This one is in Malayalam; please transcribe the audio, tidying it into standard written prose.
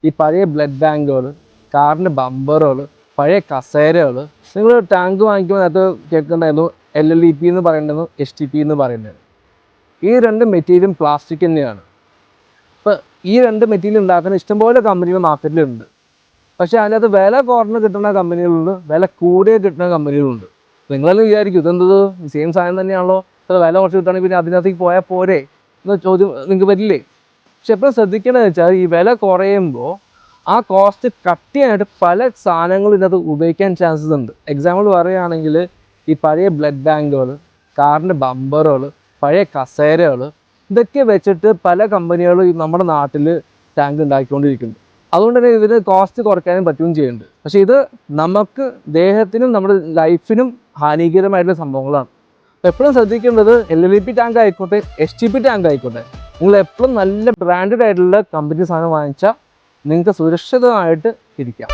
ഈ പഴയ ബ്ലഡ് ബാങ്കുകൾ, കാറിൻ്റെ ബമ്പറുകൾ, പഴയ കസേരകൾ. നിങ്ങൾ ടാങ്ക് വാങ്ങിക്കുമ്പോൾ അത് കേൾക്കേണ്ടായിരുന്നു LLEP എന്ന് പറയേണ്ടത്, HTP എന്ന് പറയുന്നത്. ഈ രണ്ട് മെറ്റീരിയലും പ്ലാസ്റ്റിക് തന്നെയാണ്. ഇപ്പോൾ ഈ രണ്ട് മെറ്റീരിയൽ ഉണ്ടാക്കുന്ന ഇഷ്ടംപോലെ കമ്പനികൾ മാർക്കറ്റിലുണ്ട്. പക്ഷേ അതിനകത്ത് വില കുറഞ്ഞ് കിട്ടുന്ന കമ്പനികളുണ്ട്, വില കൂടിയ കിട്ടുന്ന കമ്പനികളുണ്ട്. നിങ്ങളെല്ലാം വിചാരിക്കും ഇതെന്തത് സെയിം സാധനം തന്നെയാണല്ലോ, ഇത്ര വില കുറച്ച് കിട്ടുകയാണെങ്കിൽ പിന്നെ അതിനകത്തേക്ക് പോയാൽ പോരെ എന്ന ചോദ്യം നിങ്ങൾക്ക് വരില്ലേ? പക്ഷെ എപ്പോഴും ശ്രദ്ധിക്കേണ്ടതെന്ന് വെച്ചാൽ ഈ വില കുറയുമ്പോൾ ആ കോസ്റ്റ് കട്ടിയായിട്ട് പല സാധനങ്ങളും ഇതിനകത്ത് ഉപയോഗിക്കാൻ ചാൻസസ് ഉണ്ട്. എക്സാമ്പിൾ പറയുകയാണെങ്കിൽ ഈ പഴയ ബ്ലഡ് ബാങ്കുകൾ, കാറിൻ്റെ ബമ്പറുകൾ, പഴയ കസേരകൾ, ഇതൊക്കെ വെച്ചിട്ട് പല കമ്പനികളും നമ്മുടെ നാട്ടിൽ ടാങ്ക് ഉണ്ടാക്കിക്കൊണ്ടിരിക്കുന്നു. അതുകൊണ്ട് തന്നെ ഇതിന് കോസ്റ്റ് കുറയ്ക്കാനും പറ്റുകയും ചെയ്യുന്നുണ്ട്. പക്ഷേ ഇത് നമുക്ക് ദേഹത്തിനും നമ്മുടെ ലൈഫിനും ഹാനികരമായിട്ടുള്ള സംഭവങ്ങളാണ്. എപ്പോഴും ശ്രദ്ധിക്കേണ്ടത് LLEP ടാങ്ക് ആയിക്കോട്ടെ, HTP ടാങ്ക് ആയിക്കോട്ടെ, നിങ്ങൾ എപ്പോഴും നല്ല ബ്രാൻഡഡ് ആയിട്ടുള്ള കമ്പനി സാധനം വാങ്ങിച്ചാൽ നിങ്ങൾക്ക് സുരക്ഷിതമായിട്ട് ഇരിക്കാം.